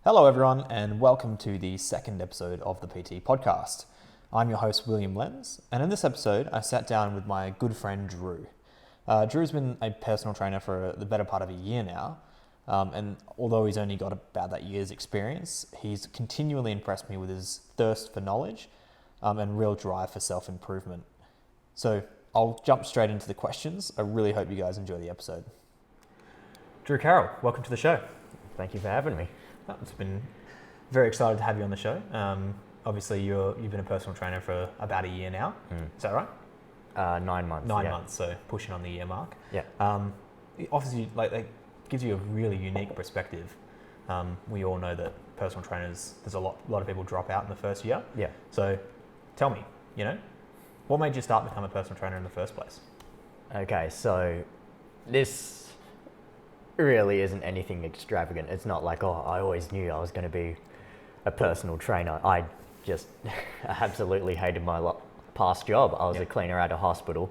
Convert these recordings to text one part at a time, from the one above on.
Hello, everyone, and welcome to the second episode of the PT podcast. I'm your host, William Lenz, and in this episode, I sat down with my good friend, Drew. Drew's been a personal trainer for the better part of a year now, and although he's only got about that year's experience, he's continually impressed me with his thirst for knowledge and real drive for self-improvement. So I'll jump straight into the questions. I really hope you guys enjoy the episode. Drew Carroll, welcome to the show. Thank you for having me. It's been very excited to have you on the show. Obviously, you've been a personal trainer for about a year now. Is that right? 9 months. 9 months, so pushing on the year mark. Yeah. Obviously, that gives you a really unique perspective. We all know that personal trainers, there's a lot of people drop out in the first year. Yeah. So, tell me, what made you start become a personal trainer in the first place? Okay, so this really isn't anything extravagant. It's not like, I always knew I was going to be a personal trainer. I just absolutely hated my past job. I was a cleaner at a hospital,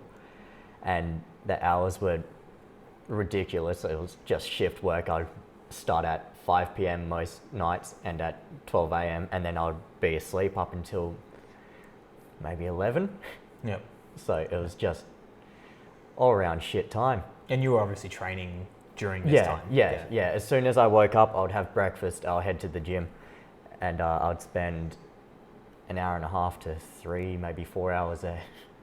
and the hours were ridiculous. It was just shift work. I'd start at 5 p.m. most nights and at 12 a.m. and then I'd be asleep up until maybe 11. Yep. So it was just all around shit time. And you were obviously training during this time. Yeah. As soon as I woke up, I would have breakfast, I'll head to the gym, and I'd spend an hour and a half to 3, maybe 4 hours there.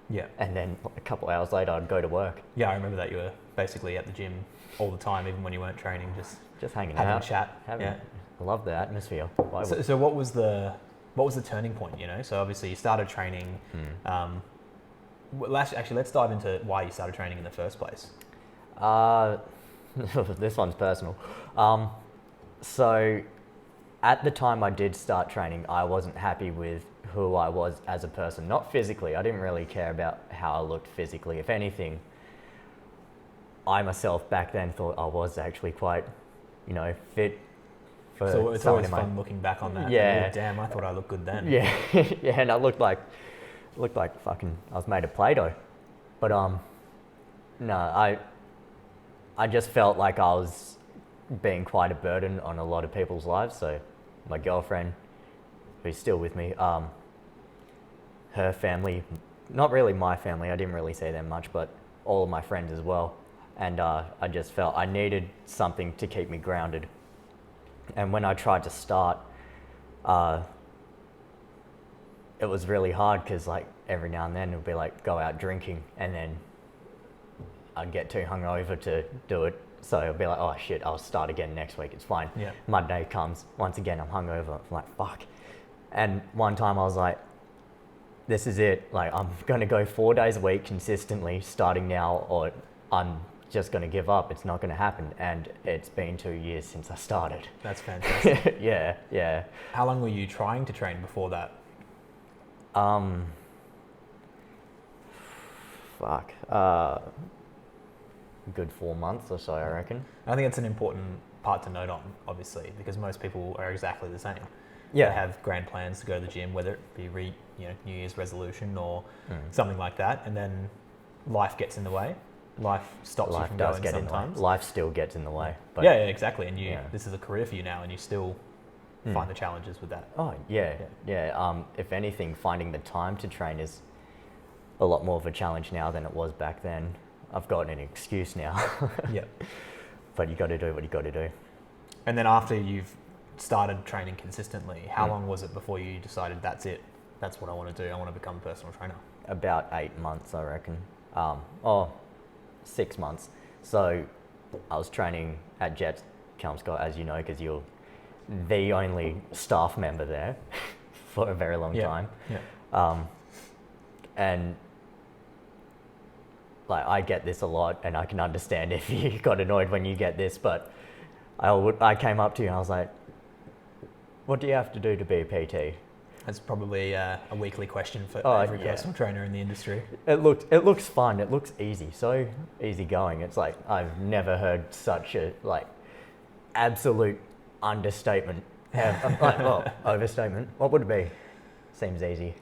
Yeah. And then a couple hours later, I'd go to work. Yeah, I remember that you were basically at the gym all the time, even when you weren't training, just hanging having out, I love the atmosphere. So what was the turning point? So obviously you started training. Actually, let's dive into why you started training in the first place. This one's personal. So at the time I did start training, I wasn't happy with who I was as a person. Not physically. I didn't really care about how I looked physically. If anything, I myself back then thought I was actually quite, fit. So it's always fun looking back on that. Yeah. Damn, I thought I looked good then. Yeah. Yeah, and I looked like fucking, I was made of Play-Doh. But no, I just felt like I was being quite a burden on a lot of people's lives. So my girlfriend, who's still with me, her family, not really my family, I didn't really see them much, but all of my friends as well. And I just felt I needed something to keep me grounded. And when I tried to start, it was really hard because every now and then it would be go out drinking, and then I'd get too hungover to do it. So I'd be like, oh shit, I'll start again next week. It's fine. Yeah. Monday comes. Once again, I'm hungover. I'm like, fuck. And one time I was like, this is it. I'm going to go 4 days a week consistently starting now, or I'm just going to give up. It's not going to happen. And it's been 2 years since I started. That's fantastic. Yeah. How long were you trying to train before that? Good 4 months or so, I reckon. I think it's an important part to note on, obviously, because most people are exactly the same. Yeah. They have grand plans to go to the gym, whether it be New Year's resolution or something like that, and then life gets in the way. Life stops you from going sometimes. Life still gets in the way. But yeah, exactly. And this is a career for you now, and you still find the challenges with that. Oh, yeah. If anything, finding the time to train is a lot more of a challenge now than it was back then. I've got an excuse now. Yeah. But you got to do what you got to do. And then after you've started training consistently, how long was it before you decided that's it? That's what I want to do. I want to become a personal trainer. About 8 months, I reckon. 6 months. So I was training at Jets Kelmscott, as you know, because you're the only staff member there for a very long time. Yeah. And I get this a lot, and I can understand if you got annoyed when you get this, but I came up to you and I was like, what do you have to do to be a PT? That's probably a weekly question for every personal trainer in the industry. It looks fun. It looks easy. So easy going. It's I've never heard such a absolute understatement. Overstatement. What would it be? Seems easy.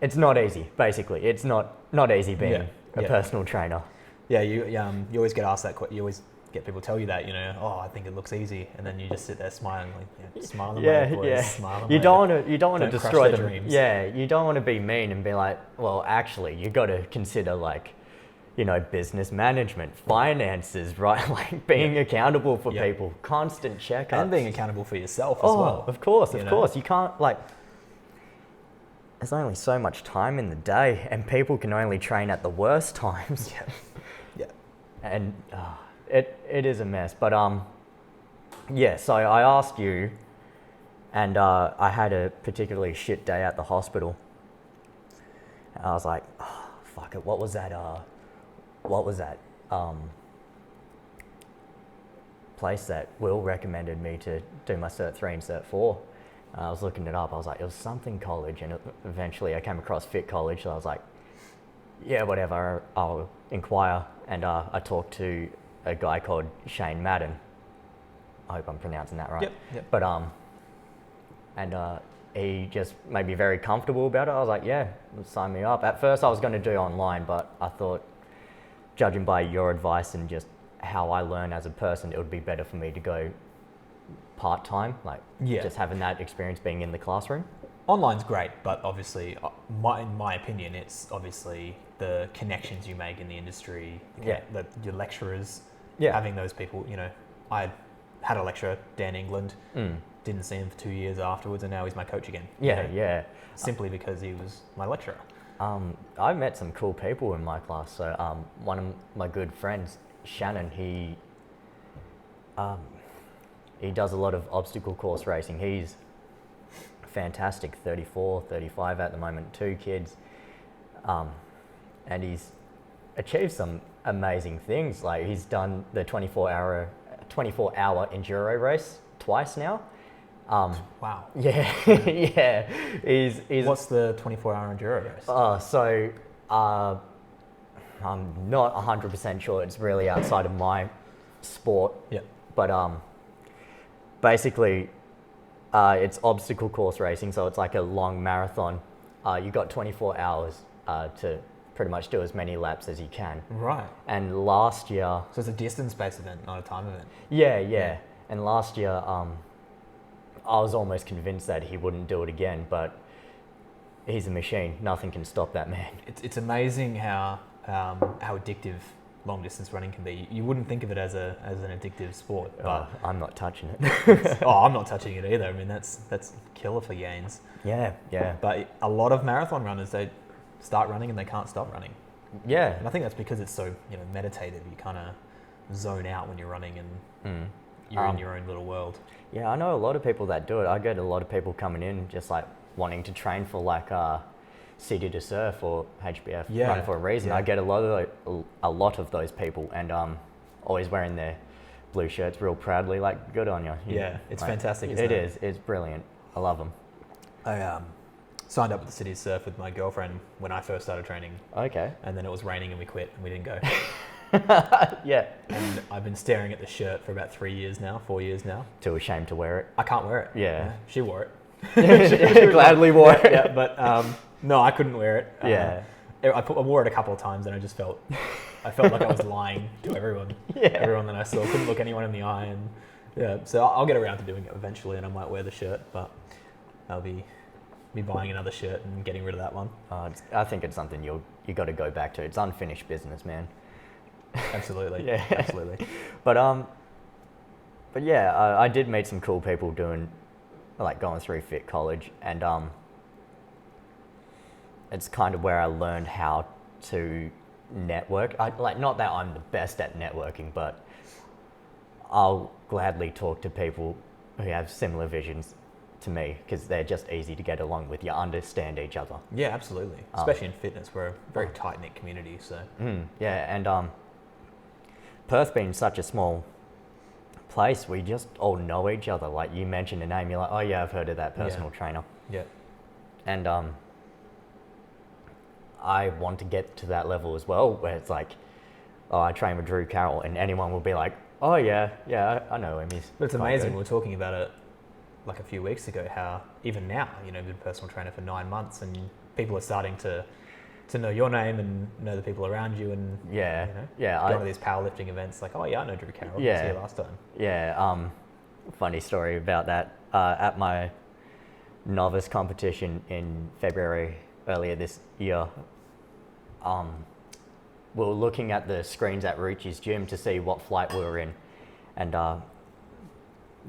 It's not easy, basically. It's not easy being a personal trainer. Yeah, you always get asked that. You always get people to tell you that, oh, I think it looks easy, and then you just sit there smiling, like, smile Yeah, away, boys, yeah. smile You away. don't want to Don't crush destroy their them. dreams. Yeah, you don't want to be mean and be like, well, actually, you got to consider like, business management, finances, right? Like being accountable for people, constant checkups, And being accountable for yourself as well. Of course. You can't like. There's only so much time in the day, and people can only train at the worst times. Yeah. And it is a mess. But so I asked you, and I had a particularly shit day at the hospital. And I was like, oh, fuck it. What was that? Place that Will recommended me to do my Cert 3 and Cert 4. I was looking it up. I was like, it was something college, and eventually I came across Fit College. So I was like, yeah, whatever, I'll inquire. And I talked to a guy called Shane Madden. I hope I'm pronouncing that right. Yep. But he just made me very comfortable about it. I was like, yeah, sign me up. At first I was going to do online, but I thought, judging by your advice and just how I learn as a person, it would be better for me to go part-time, just having that experience being in the classroom. Online's great, but obviously, in my opinion, it's obviously the connections you make in the industry, your lecturers, having those people, I had a lecturer, Dan England, didn't see him for 2 years afterwards, and now he's my coach again. Simply because he was my lecturer. I met some cool people in my class. So one of my good friends, Shannon, he does a lot of obstacle course racing. He's fantastic, 34, 35 at the moment, 2 kids. And he's achieved some amazing things. Like he's done the 24-hour enduro race twice now. Wow. Yeah, yeah. He's What's the 24-hour enduro race? I'm not 100% sure. It's really outside of my sport. Yeah. But basically, it's obstacle course racing, so it's like a long marathon. You got 24 hours to pretty much do as many laps as you can. Right. And last year... So it's a distance-based event, not a time event. Yeah. And last year, I was almost convinced that he wouldn't do it again, but he's a machine. Nothing can stop that man. It's amazing how addictive long distance running can be. You wouldn't think of it as an addictive sport, but I'm not touching it. I'm not touching it either. I mean, that's killer for gains. Yeah. But a lot of marathon runners, they start running and they can't stop running. Yeah. And I think that's because it's so meditative. You kind of zone out when you're running and you're in your own little world. Yeah, I know a lot of people that do it. I get a lot of people coming in just like wanting to train for like City to Surf or HBF, run for a reason. I get a lot of those people, and always wearing their blue shirts real proudly. Like, good on you. It's fantastic. Isn't it is. It's brilliant. I love them. I signed up with the City to Surf with my girlfriend when I first started training. Okay. And then it was raining and we quit and we didn't go. Yeah. And I've been staring at the shirt for about 4 years now. Too ashamed to wear it. I can't wear it. Yeah. She wore it. She gladly wore it. Yeah, but no, I couldn't wear it. Yeah. I wore it a couple of times and I just felt like I was lying to everyone. Yeah. Everyone that I saw. Couldn't look anyone in the eye. And so I'll get around to doing it eventually, and I might wear the shirt, but I'll be buying another shirt and getting rid of that one. I think it's something you got to go back to. It's unfinished business, man. Absolutely. Yeah. Absolutely. But yeah, I did meet some cool people going through Fit College, and it's kind of where I learned how to network. Not that I'm the best at networking, but I'll gladly talk to people who have similar visions to me because they're just easy to get along with. You understand each other. Yeah, absolutely. Especially in fitness, we're a very tight-knit community. So yeah, and Perth being such a small place, we just all know each other. Like, you mentioned a name, you're like, oh yeah, I've heard of that personal trainer. Yeah. And I want to get to that level as well, where it's like, oh, I train with Drew Carroll, and anyone will be like, oh yeah, I know him. But it's amazing. We were talking about it like a few weeks ago, how even now, been a personal trainer for 9 months, and people are starting to to know your name and know the people around you, and Yeah, you know, yeah. go to these powerlifting events. Like, oh yeah, I know Drew Carroll. Yeah. I was here last time. Yeah, funny story about that. At my novice competition in February earlier this year, we were looking at the screens at Ruchi's gym to see what flight we were in, and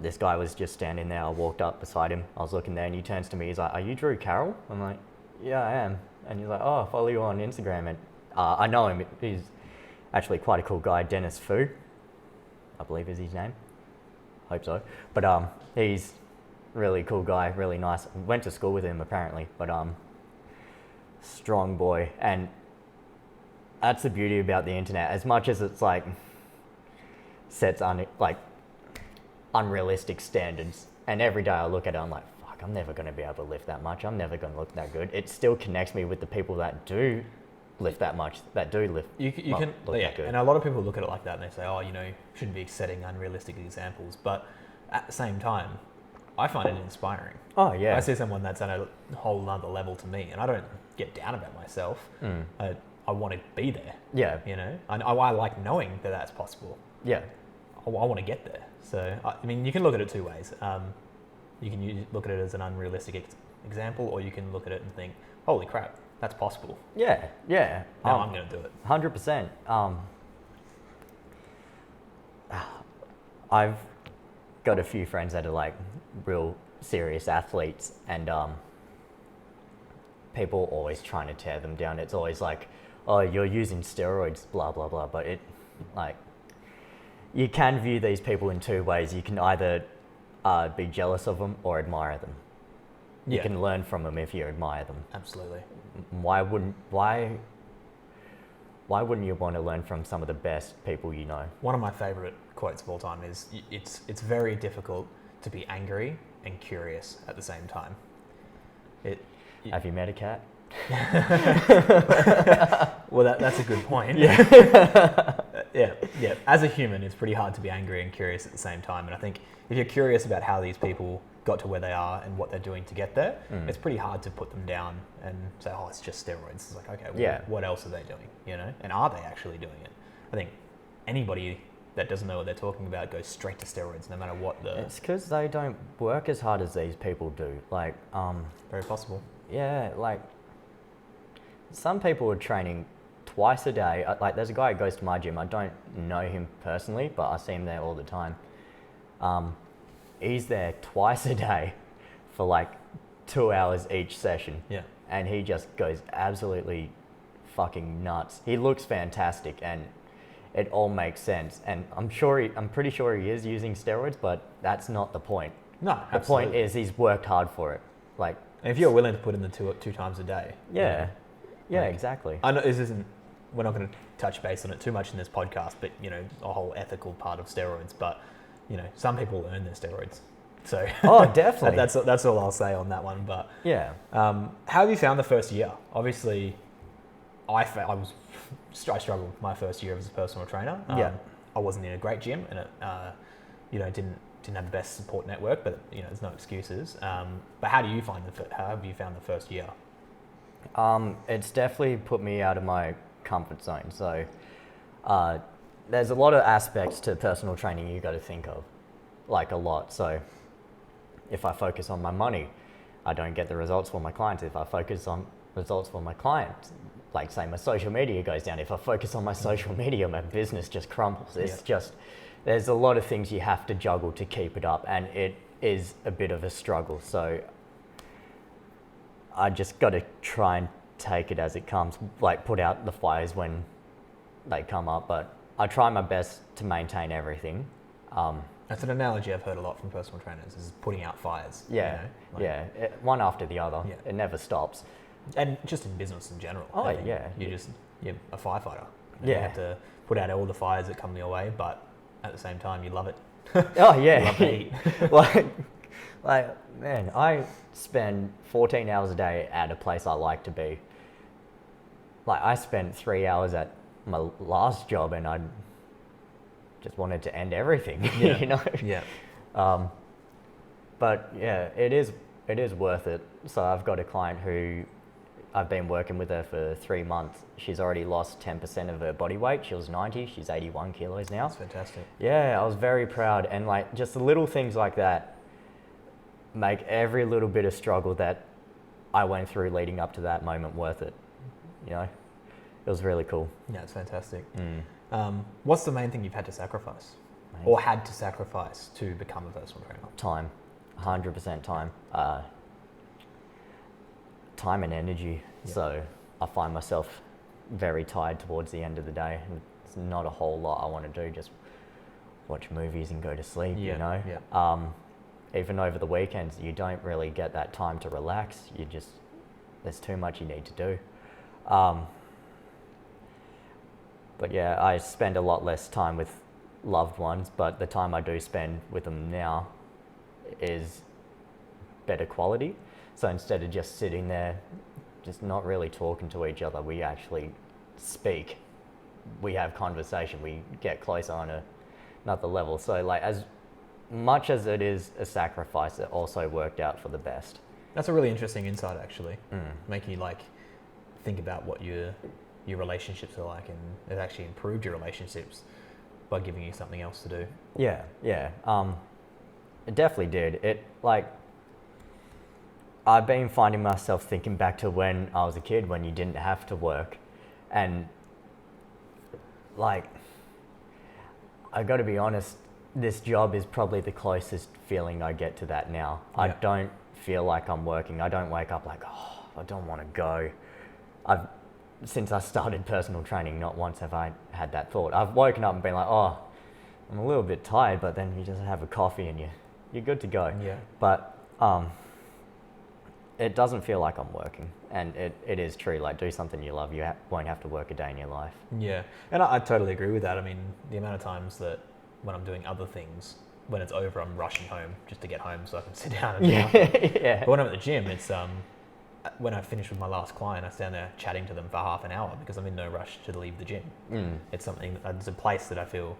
this guy was just standing there. I walked up beside him. I was looking there, and he turns to me. He's like, "Are you Drew Carroll?" I'm like, "Yeah, I am." And he's like, "Oh, I follow you on Instagram." And I know him. He's actually quite a cool guy. Dennis Fu, I believe is his name. Hope so. But he's really cool guy, really nice. Went to school with him apparently, but strong boy. And that's the beauty about the internet. As much as it's like sets unrealistic standards, and every day I look at it, I'm like, fuck, I'm never going to be able to lift that much. I'm never going to look that good. It still connects me with the people that do lift that much, that do lift. You can look that good. And a lot of people look at it like that, and they say, oh, you know, you shouldn't be setting unrealistic examples. But at the same time, I find it inspiring. Oh yeah. I see someone that's at a whole other level to me, and I don't get down about myself. I want to be there. Yeah. You know, I like knowing that that's possible. Yeah. I want to get there. So, I mean, you can look at it two ways. You can look at it as an unrealistic example, or you can look at it and think, holy crap, that's possible. Yeah. Yeah. Now I'm going to do it. 100%. I've got a few friends that are like real serious athletes, and people always trying to tear them down. It's always like, oh, you're using steroids, blah, blah, blah. But it, like, you can view these people in two ways. You can either be jealous of them or admire them. You can learn from them if you admire them. Absolutely. Why wouldn't you want to learn from some of the best people you know? One of my favorite quotes of all time is, it's very difficult to be angry and curious at the same time. Have you met a cat? Well, that's a good point. Yeah. Yeah. As a human, it's pretty hard to be angry and curious at the same time. And I think if you're curious about how these people got to where they are and what they're doing to get there, it's pretty hard to put them down and say, oh, it's just steroids. It's like, okay, well, what else are they doing? You know, and are they actually doing it? I think anybody that doesn't know what they're talking about goes straight to steroids, no matter what the. It's because they don't work as hard as these people do. Like, very possible. Yeah, like some people are training twice a day. Like, there's a guy who goes to my gym. I don't know him personally, but I see him there all the time. He's there twice a day for like 2 hours each session. Yeah. And he just goes absolutely fucking nuts. He looks fantastic, and it all makes sense. And I'm pretty sure he is using steroids, but that's not the point. No, absolutely. The point is he's worked hard for it. Like, and if you're willing to put in the two times a day. Yeah. Yeah, like, exactly. I know this isn't, we're not going to touch base on it too much in this podcast, but, you know, a whole ethical part of steroids, but, you know, some people earn their steroids. So oh, definitely. that's all I'll say on that one. But yeah. How have you found the first year? Obviously, I struggled my first year as a personal trainer. I wasn't in a great gym, and it, you know, didn't have the best support network, but, you know, there's no excuses. But how have you found the first year? It's definitely put me out of my comfort zone. So there's a lot of aspects to personal training you got to think of, like a lot. So if I focus on my money, I don't get the results for my clients. If I focus on results for my clients, like say my social media goes down. If I focus on my social media, my business just crumbles. It's just, there's a lot of things you have to juggle to keep it up, and it is a bit of a struggle. So I just got to try and take it as it comes, like put out the fires when they come up, but I try my best to maintain everything. That's an analogy I've heard a lot from personal trainers, is putting out fires. Yeah, you know? One after the other. Yeah. It never stops. And just in business in general. Oh, yeah. You're a firefighter. Yeah. You have to put out all the fires that come your way, but at the same time, you love it. Oh, yeah. You love the heat. like, man, I spend 14 hours a day at a place I like to be. Like, I spent 3 hours at my last job, and I just wanted to end everything, you know? Yeah. But yeah, it is worth it. So I've got a client who I've been working with her for 3 months. She's already lost 10% of her body weight. She was 90, she's 81 kilos now. That's fantastic. Yeah, I was very proud. And like just the little things like that make every little bit of struggle that I went through leading up to that moment worth it. You know, it was really cool. Yeah, it's fantastic. What's the main thing you've had to sacrifice? To become a personal trainer? Time, 100% time. Time and energy. Yeah. So I find myself very tired towards the end of the day. It's not a whole lot I want to do, just watch movies and go to sleep, you know? Yeah. Even over the weekends, you don't really get that time to relax. There's too much you need to do. But yeah, I spend a lot less time with loved ones, but the time I do spend with them now is better quality. So instead of just sitting there, just not really talking to each other, we actually speak. We have conversation. We get closer on another level. So like as much as it is a sacrifice, it also worked out for the best. That's a really interesting insight, actually. Making you like think about what your relationships are like, and it actually improved your relationships by giving you something else to do. Yeah. It definitely did. I've been finding myself thinking back to when I was a kid, when you didn't have to work, and like, I got to be honest, this job is probably the closest feeling I get to that now. Yeah. I don't feel like I'm working. I don't wake up like, oh, I don't want to go. Since I started personal training, not once have I had that thought. I've woken up and been like, oh, I'm a little bit tired, but then you just have a coffee and you're good to go. Yeah. But it doesn't feel like I'm working, and it is true. Like, do something you love, you won't have to work a day in your life. Yeah, and I totally agree with that. I mean, the amount of times that when I'm doing other things, when it's over, I'm rushing home just to get home so I can sit down and do nothing. Yeah. But when I'm at the gym, it's when I finish with my last client, I stand there chatting to them for half an hour because I'm in no rush to leave the gym. It's it's a place that I feel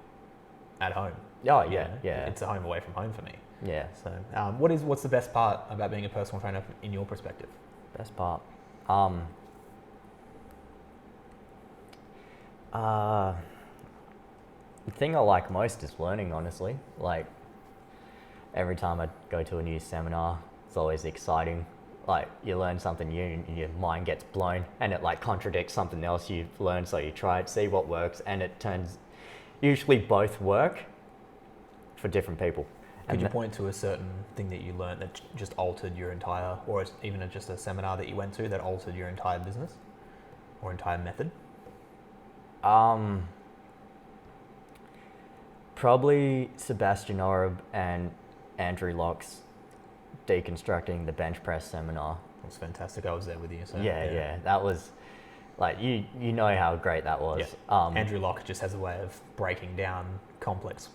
at home. Oh yeah, yeah. It's a home away from home for me. Yeah. So, what's the best part about being a personal trainer in your perspective? Best part, the thing I like most is learning. Honestly, like every time I go to a new seminar, it's always exciting. Like you learn something new and your mind gets blown, and it like contradicts something else you've learned. So you try it, see what works, and it turns. Usually both work for different people. Could you point to a certain thing that you learned that just altered your entire, or even just a seminar that you went to that altered your entire business or entire method? Probably Sebastian Oreb and Andrew Locke's deconstructing the bench press seminar. It was fantastic. I was there with you. So yeah. That was like, you know how great that was. Yeah. Andrew Locke just has a way of breaking down complex.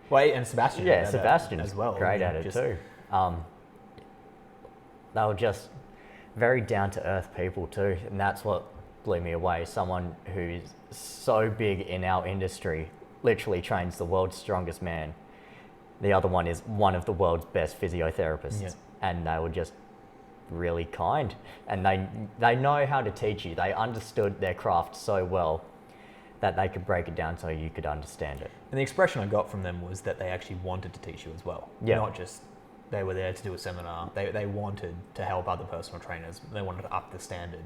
Well, and Sebastian. Yeah, Sebastian's as well. Great at it too. They were just very down to earth people too, and that's what blew me away. Someone who's so big in our industry literally trains the world's strongest man. The other one is one of the world's best physiotherapists, and they were just really kind, and they know how to teach you. They understood their craft so well that they could break it down so you could understand it. And the expression I got from them was that they actually wanted to teach you as well. Yeah. Not just they were there to do a seminar. They wanted to help other personal trainers. They wanted to up the standard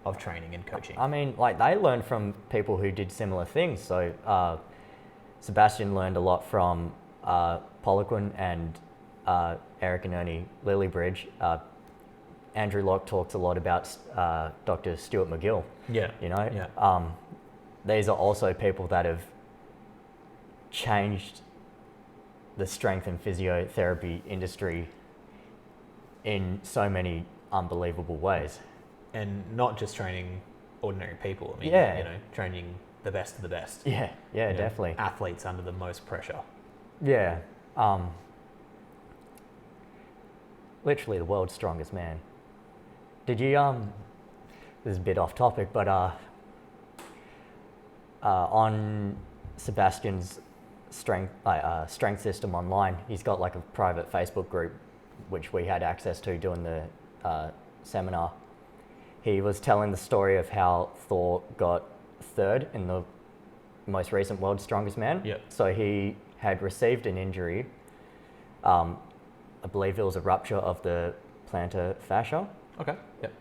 of training and coaching. I mean, like they learned from people who did similar things. So Sebastian learned a lot from Poliquin and Eric and Ernie Lillybridge. Andrew Locke talks a lot about Dr. Stuart McGill. Yeah. You know? These are also people that have changed the strength and physiotherapy industry in so many unbelievable ways. And not just training ordinary people. I mean, training the best of the best. Yeah, definitely. Athletes under the most pressure. Yeah. Literally the world's strongest man. Did you, this is a bit off topic, but on Sebastian's strength system online, he's got like a private Facebook group, which we had access to during the seminar. he was telling the story of how Thor got third in the most recent World's Strongest Man. Yep. So he had received an injury. I believe it was a rupture of the plantar fascia. Okay. Yep.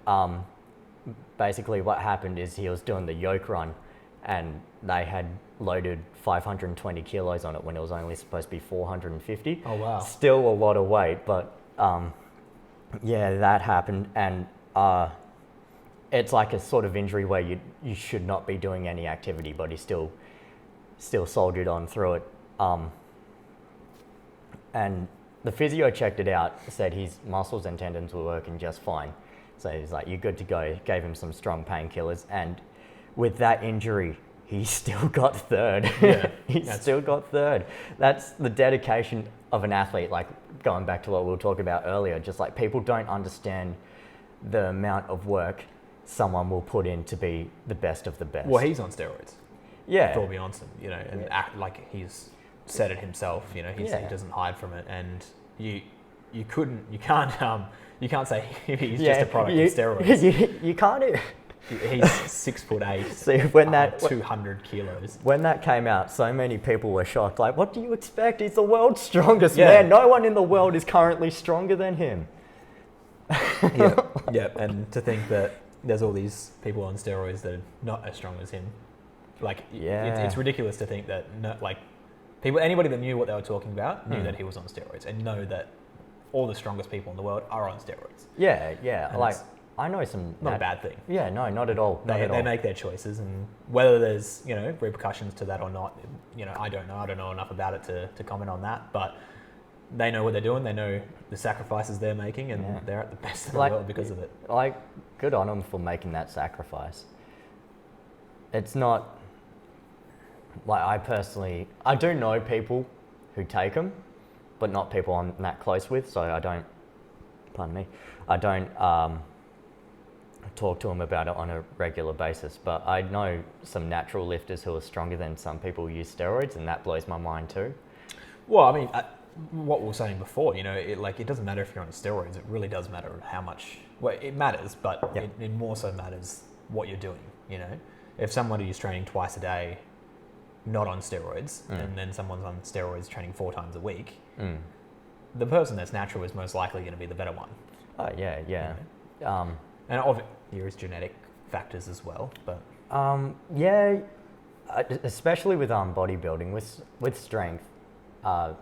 Basically what happened is he was doing the yoke run and they had loaded 520 kilos on it when it was only supposed to be 450. Oh, wow. Still a lot of weight, but yeah, that happened. And it's like a sort of injury where you should not be doing any activity, but he still soldiered on through it. And the physio checked it out, said his muscles and tendons were working just fine. So he's like, you're good to go. Gave him some strong painkillers. And with that injury, he still got third. Yeah, he still got third. That's the dedication of an athlete. Like going back to what we were talking about earlier, just like people don't understand the amount of work someone will put in to be the best of the best. Well, he's on steroids. Yeah. Thor Bjornsson, and act like he's said it himself. He doesn't hide from it, and you can't say he's just a product of steroids. You can't. He's 6'8". See, when 200 kilos. When that came out, so many people were shocked. Like, what do you expect? He's the world's strongest man. No one in the world is currently stronger than him. Yeah. And to think that there's all these people on steroids that are not as strong as him. It's ridiculous to think that anybody that knew what they were talking about knew that he was on steroids and know that all the strongest people in the world are on steroids. Yeah. And I know some... Not a bad thing. Yeah, no, not at all. They make their choices, and whether there's, repercussions to that or not, I don't know. I don't know enough about it to comment on that, but they know what they're doing. They know the sacrifices they're making, and they're at the best in the world because of it. Good on them for making that sacrifice. It's not... I do know people who take them, but not people I'm that close with, so I don't talk to them about it on a regular basis. But I know some natural lifters who are stronger than some people who use steroids, and that blows my mind too. Well, I mean, what we were saying before, it doesn't matter if you're on steroids. It really does matter how much. Well, it matters, but it more so matters what you're doing. If somebody is training twice a day, not on steroids, and then someone's on steroids training 4 times a week, the person that's natural is most likely going to be the better one. Oh yeah. And there is genetic factors as well, but especially with bodybuilding, with strength, a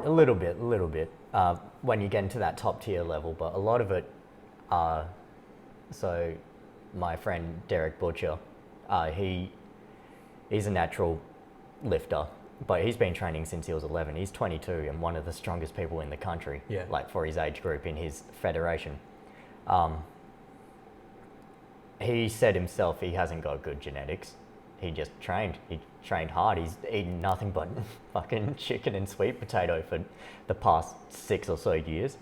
little bit. When you get into that top tier level, but a lot of it. So, my friend Derek Butcher, he's a natural lifter, but he's been training since he was 11. He's 22 and one of the strongest people in the country, for his age group in his federation. He said himself he hasn't got good genetics. He just trained. He trained hard. He's eaten nothing but fucking chicken and sweet potato for the past 6 or so years.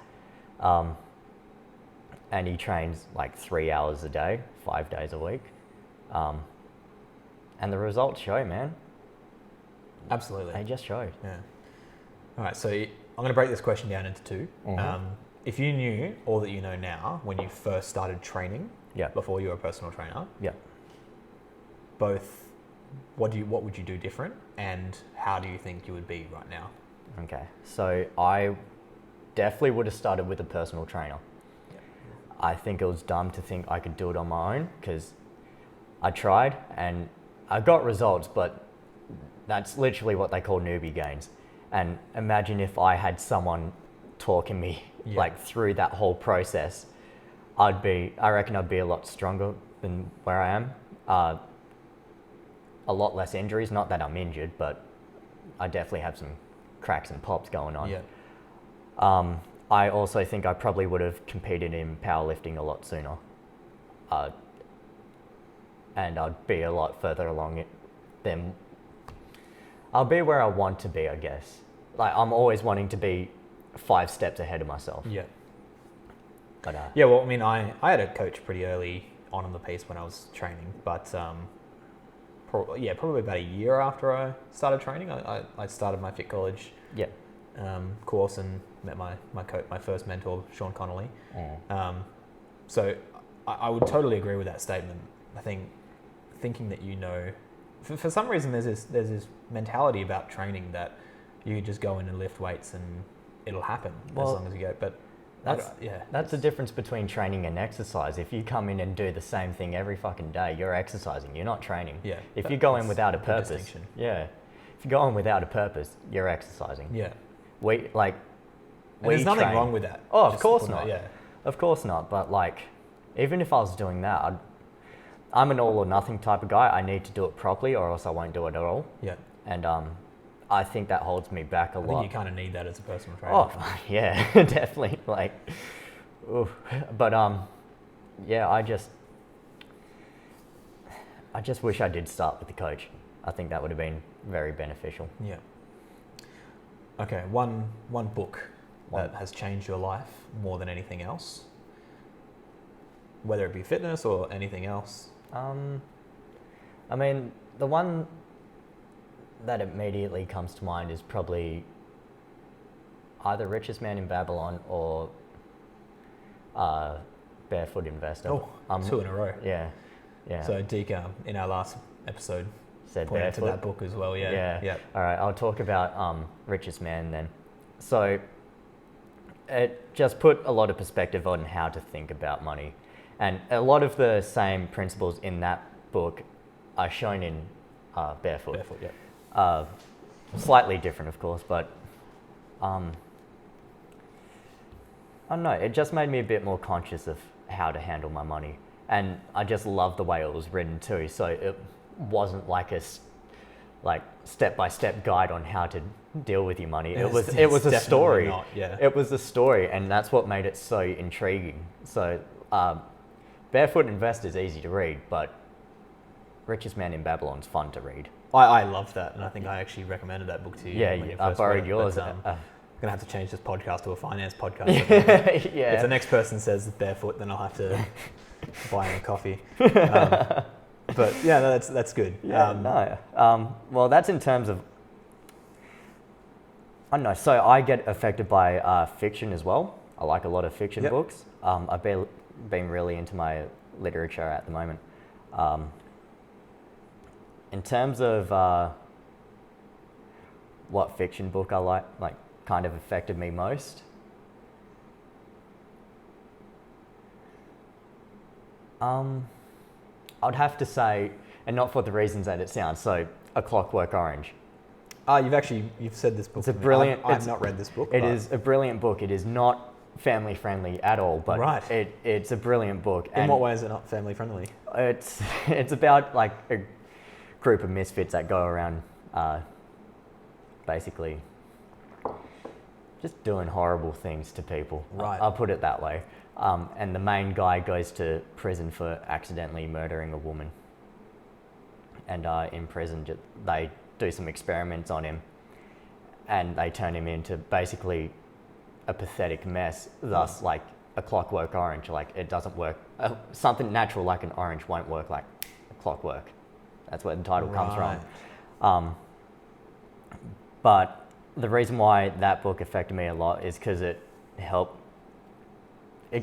And he trains 3 hours a day, 5 days a week. And the results show, man. Absolutely. They just show. Yeah. All right, so I'm going to break this question down into 2. If you knew all that you know now when you first started training, before you were a personal trainer, both, what would you do different, and how do you think you would be right now? Okay, so I definitely would have started with a personal trainer. I think it was dumb to think I could do it on my own, because I tried and I got results, but that's literally what they call newbie gains. And imagine if I had someone talking me through that whole process, I reckon I'd be a lot stronger than where I am. A lot less injuries, not that I'm injured, but I definitely have some cracks and pops going on. I also think I probably would have competed in powerlifting a lot sooner. And I'd be a lot further along it than... I'll be where I want to be, I guess. I'm always wanting to be 5 steps ahead of myself. Yeah. But, well, I mean, I had a coach pretty early on in the piece when I was training, but probably about a year after I started training, I started my Fit College course and met my coach, my first mentor, Sean Connolly. So I would totally agree with that statement. I think thinking that for some reason there's this mentality about training that you just go in and lift weights and it'll happen as long as you go. But that's the difference between training and exercise. If you come in and do the same thing every fucking day, you're exercising. You're not training. Yeah. If you go in without a purpose, if you go in without a purpose, you're exercising. Yeah. There's nothing wrong with that. Oh, of course not. Yeah. Of course not. But like, even if I was doing that, I'm an all or nothing type of guy. I need to do it properly, or else I won't do it at all. Yeah. And I think that holds me back a lot. I think you kind of need that as a personal trainer. Oh, yeah, definitely. Like, oof. But yeah, I just wish I did start with the coach. I think that would have been very beneficial. Yeah. Okay, one book that has changed your life more than anything else, whether it be fitness or anything else. I mean, the one that immediately comes to mind is probably either Richest Man in Babylon or Barefoot Investor. Oh, 2 in a row. Yeah. So Deke, in our last episode, said pointed Barefoot. to that book as well. Yeah. All right, I'll talk about Richest Man then. So it just put a lot of perspective on how to think about money. And a lot of the same principles in that book are shown in Barefoot. Barefoot, yeah. Slightly different, of course, but I don't know. It just made me a bit more conscious of how to handle my money. And I just love the way it was written too. So it wasn't like a step-by-step guide on how to deal with your money. It was a story. Not, yeah. It was a story, and that's what made it so intriguing. So Barefoot Investor is easy to read, but Richest Man in Babylon's fun to read. I love that, and I think I actually recommended that book to you. Yeah, I borrowed yours. But, I'm going to have to change this podcast to a finance podcast. Yeah. If the next person says Barefoot, then I'll have to buy him a coffee. But yeah, no, that's good. Yeah, well, that's in terms of, I don't know, so I get affected by fiction as well. I like a lot of fiction books. I've been really into my literature at the moment. In terms of what fiction book I like kind of affected me most, I'd have to say, and not for the reasons that it sounds, so A Clockwork Orange. You've said this book. It's a brilliant. I've not read this book. It is a brilliant book. It is not family friendly at all, but it's a brilliant book. In what way is it not family friendly? It's about like a group of misfits that go around, basically, just doing horrible things to people. Right. I'll put it that way. And the main guy goes to prison for accidentally murdering a woman. And in prison, they do some experiments on him, and they turn him into basically a pathetic mess. Thus, like a clockwork orange, like it doesn't work. Something natural like an orange won't work like a clockwork. That's where the title comes from. But the reason why that book affected me a lot is because it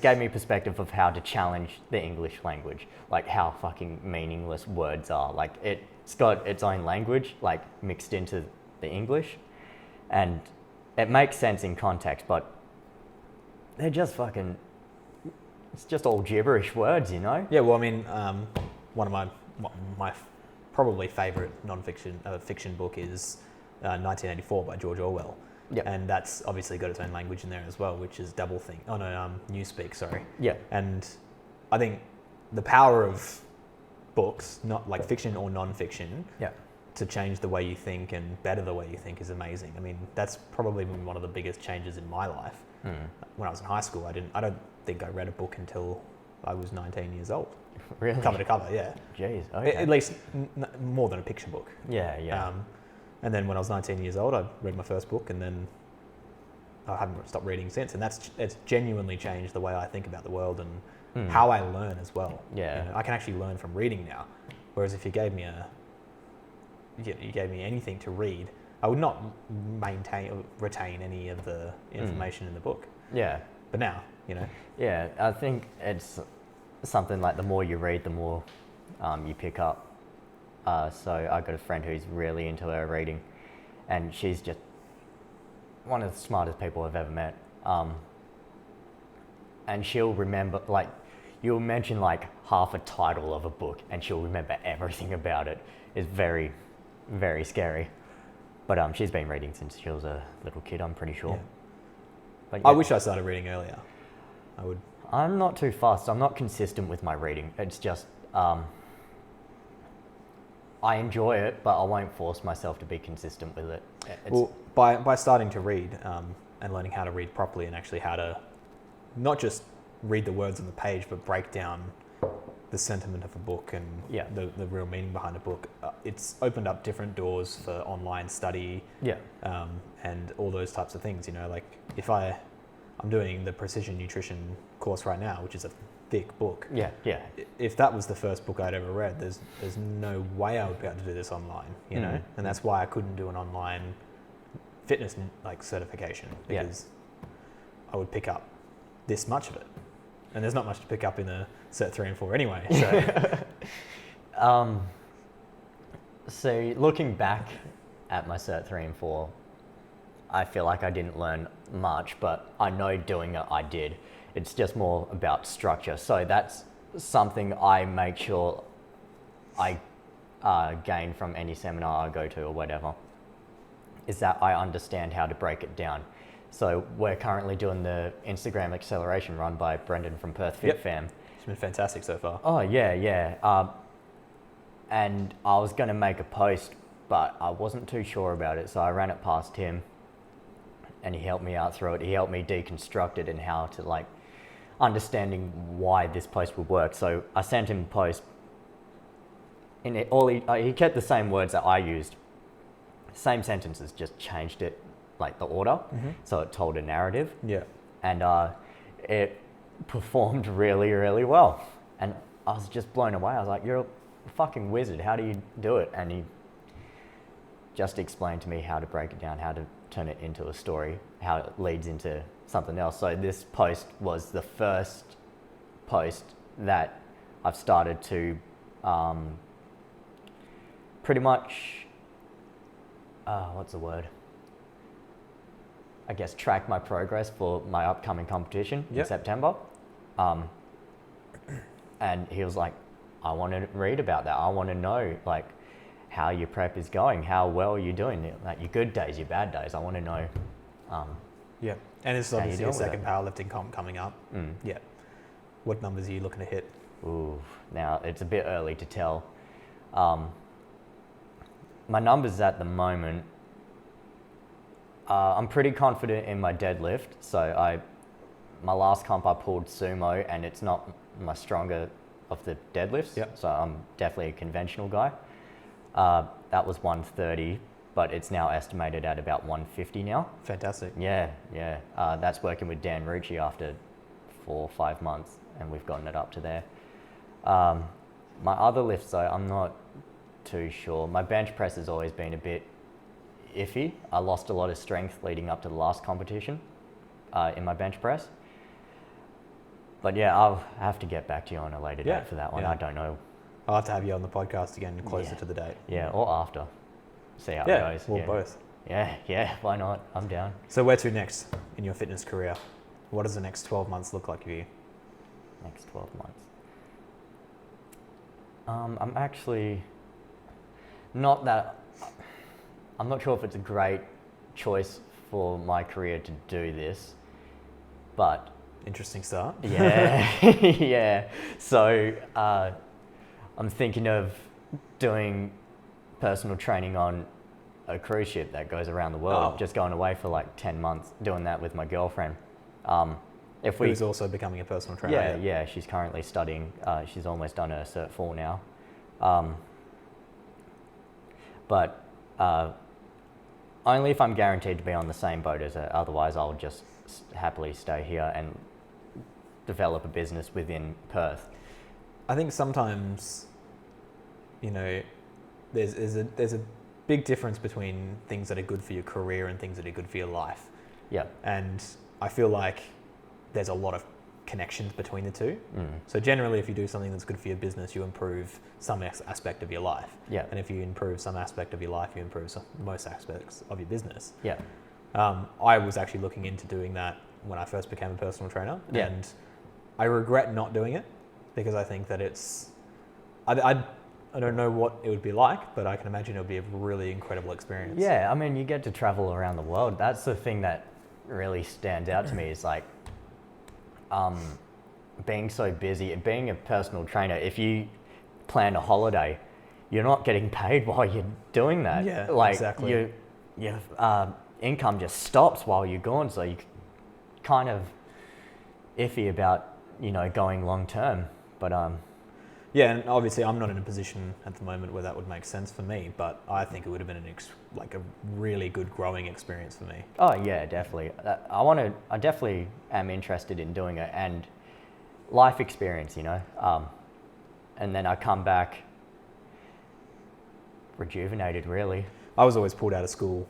gave me perspective of how to challenge the English language, like how fucking meaningless words are. Like it's got its own language, like mixed into the English, and it makes sense in context, but they're just fucking, it's just all gibberish words, you know? Yeah, well, I mean, one of my probably favourite fiction book is 1984 by George Orwell. Yep. And that's obviously got its own language in there as well, which is Newspeak, sorry. Yeah. And I think the power of books, not like fiction or non-fiction, to change the way you think and better the way you think is amazing. I mean, that's probably been one of the biggest changes in my life. When I was in high school, I don't think I read a book until I was 19 years old. Really? Cover to cover, yeah. Jeez, okay. At least more than a picture book. Yeah. And then when I was 19 years old, I read my first book, and then I haven't stopped reading since. And it's genuinely changed the way I think about the world and how I learn as well. Yeah. You know, I can actually learn from reading now. Whereas if you gave me anything to read, I would not retain any of the information in the book. Yeah. but now, Yeah, I think it's something like the more you read, the more you pick up. So I got a friend who's really into her reading, and she's just one of the smartest people I've ever met. And she'll remember, like, you'll mention like half a title of a book, and she'll remember everything about it. It's very, very scary. But she's been reading since she was a little kid, I'm pretty sure. Yeah. But I wish I started reading earlier. I would. I'm not too fast. I'm not consistent with my reading. It's just, I enjoy it, but I won't force myself to be consistent with it. Well, by starting to read and learning how to read properly and actually how to not just read the words on the page, but break down the sentiment of a book and the real meaning behind a book, it's opened up different doors for online study and all those types of things. Like if I'm doing the precision nutrition course right now, which is a thick book. Yeah. If that was the first book I'd ever read, there's no way I would be able to do this online, and that's why I couldn't do an online fitness certification, because I would pick up this much of it, and there's not much to pick up in a Cert 3 and 4 anyway. So, so looking back at my Cert 3 and 4, I feel like I didn't learn much, but I know doing it I did. It's just more about structure. So that's something I make sure I gain from any seminar I go to or whatever, is that I understand how to break it down. So we're currently doing the Instagram acceleration run by Brendan from Perth Fit Fam. It's been fantastic so far. Oh, yeah. And I was going to make a post, but I wasn't too sure about it. So I ran it past him, and he helped me out through it. He helped me deconstruct it and how to understanding why this post would work. So I sent him a post. In it, he kept the same words that I used, same sentences, just changed it, like the order, so it told a narrative. Yeah. And it performed really, really well. And I was just blown away. I was like, "You're a fucking wizard. How do you do it?" And he just explained to me how to break it down, how to turn it into a story, how it leads into something else. So this post was the first post that I've started to pretty much, what's the word? I guess track my progress for my upcoming competition in September. And he was like, "I want to read about that. I want to know how your prep is going, how well you're doing, like your good days, your bad days. I want to know." And this is obviously a second powerlifting comp coming up. Yeah. What numbers are you looking to hit? Ooh, now it's a bit early to tell. My numbers at the moment, I'm pretty confident in my deadlift. So my last comp I pulled sumo, and it's not my stronger of the deadlifts. So I'm definitely a conventional guy. That was 130, but it's now estimated at about 150 now. Fantastic. Yeah. That's working with Dan Rucci after 4 or 5 months, and we've gotten it up to there. My other lifts, though, I'm not too sure. My bench press has always been a bit iffy. I lost a lot of strength leading up to the last competition in my bench press. But yeah, I'll have to get back to you on a later date for that one. I don't know. I'll have to have you on the podcast again closer to the date. Yeah, or after. See how it goes. Well, both. Yeah, why not? I'm down. So where to next in your fitness career? What does the next 12 months look like for you? Next 12 months. I'm actually not sure if it's a great choice for my career to do this, but interesting start. Yeah. So I'm thinking of doing personal training on a cruise ship that goes around the world, just going away for 10 months, doing that with my girlfriend. Who's also becoming a personal trainer. Yeah, she's currently studying. She's almost done her Cert 4 now. But only if I'm guaranteed to be on the same boat as her. Otherwise, I'll just happily stay here and develop a business within Perth. I think sometimes, there's a big difference between things that are good for your career and things that are good for your life. Yeah. And I feel like there's a lot of connections between the two. So generally, if you do something that's good for your business, you improve some aspect of your life. Yeah. And if you improve some aspect of your life, you improve most aspects of your business. Yeah. I was actually looking into doing that when I first became a personal trainer, Yeah. and I regret not doing it because I think that I don't know what it would be like, but I can imagine it would be a really incredible experience. Yeah, I mean, you get to travel around the world. That's the thing that really stands out to me is like being so busy, being a personal trainer. If you plan a holiday, you're not getting paid while you're doing that. Yeah, like exactly. Your income just stops while you're gone, so you kind of iffy about going long term. But yeah, and obviously I'm not in a position at the moment where that would make sense for me, but I think it would have been a really good growing experience for me. Oh yeah, definitely. I definitely am interested in doing it, and life experience, and then I come back rejuvenated, really. I was always pulled out of school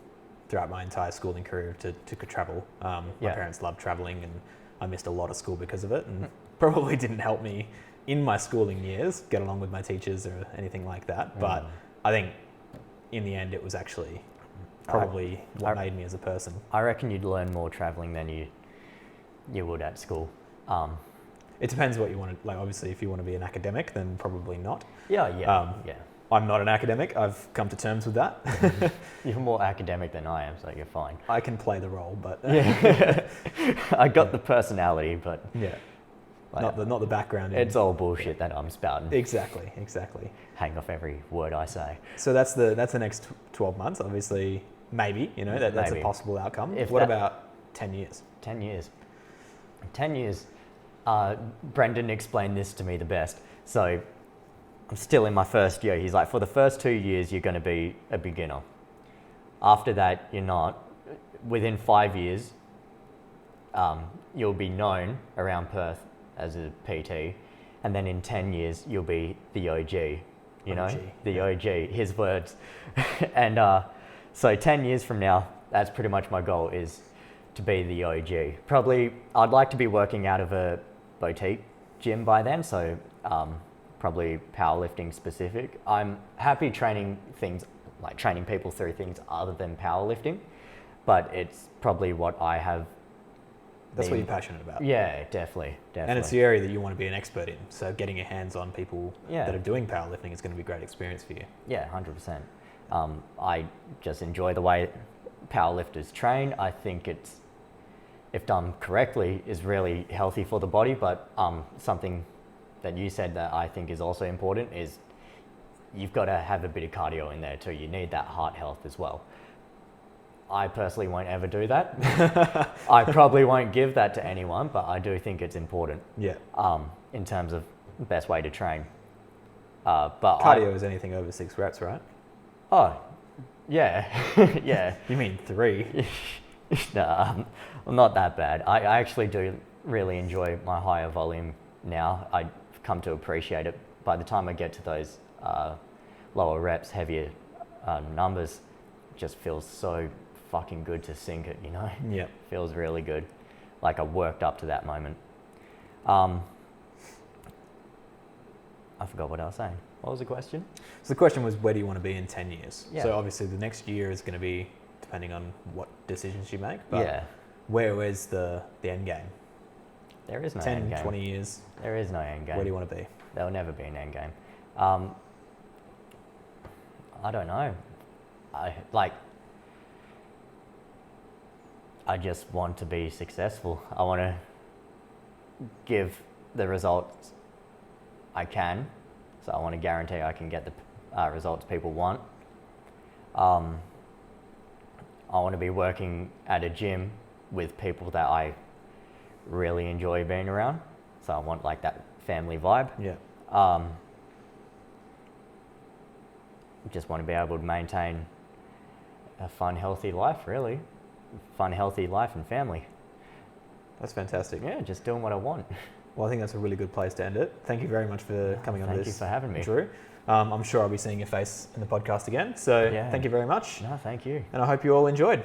throughout my entire schooling career to travel. My parents loved traveling, and I missed a lot of school because of it, and probably didn't help me in my schooling years get along with my teachers or anything like that. But I think in the end, it was actually probably what made me as a person. I reckon you'd learn more traveling than you would at school. It depends what you want to, like, obviously if you want to be an academic, then probably not. Yeah. I'm not an academic. I've come to terms with that. You're more academic than I am, so you're fine. I can play the role, but yeah. I got the personality, but yeah, like, not the background. It's all bullshit that I'm spouting. Exactly. Hang off every word I say. So that's the next 12 months. Obviously, maybe that's a possible outcome. What about 10 years? 10 years. 10 years. Brendan explained this to me the best. So I'm still in my first year. He's like, for the first 2 years, you're going to be a beginner. After that, you're not. Within 5 years, you'll be known around Perth as a PT. And then in 10 years, you'll be the OG, the OG, his words. And so 10 years from now, that's pretty much my goal, is to be the OG. Probably, I'd like to be working out of a boutique gym by then, so probably powerlifting specific. I'm happy training people through things other than powerlifting, but it's probably what I have. That's what you're passionate about. Yeah, definitely. And it's the area that you want to be an expert in. So getting your hands on people that are doing powerlifting is going to be a great experience for you. Yeah, 100%. I just enjoy the way powerlifters train. I think it's, if done correctly, is really healthy for the body. But something that you said that I think is also important is you've got to have a bit of cardio in there too. You need that heart health as well. I personally won't ever do that. I probably won't give that to anyone, but I do think it's important. Yeah. In terms of the best way to train. But cardio is anything over 6 reps, right? Oh, yeah, yeah. You mean 3? No, not that bad. I actually do really enjoy my higher volume now. I've come to appreciate it. By the time I get to those lower reps, heavier numbers, it just feels so fucking good to sink it, Yeah. Feels really good. Like I worked up to that moment. I forgot what I was saying. What was the question? So the question was, where do you want to be in 10 years? Yeah. So obviously the next year is going to be depending on what decisions you make, but where's the end game? There is no 10, end game. 20 years. There is no end game. Where do you want to be? There'll never be an end game. I don't know. I just want to be successful. I want to give the results I can. So I want to guarantee I can get the results people want. I want to be working at a gym with people that I really enjoy being around. So I want like that family vibe. Yeah. Just want to be able to maintain a fun, healthy life, really. Fun, healthy life and family. That's fantastic. Yeah, just doing what I want. Well, I think that's a really good place to end it. Thank you very much for coming on this. Thank you for having me. Drew. I'm sure I'll be seeing your face in the podcast again. So thank you very much. No, thank you. And I hope you all enjoyed.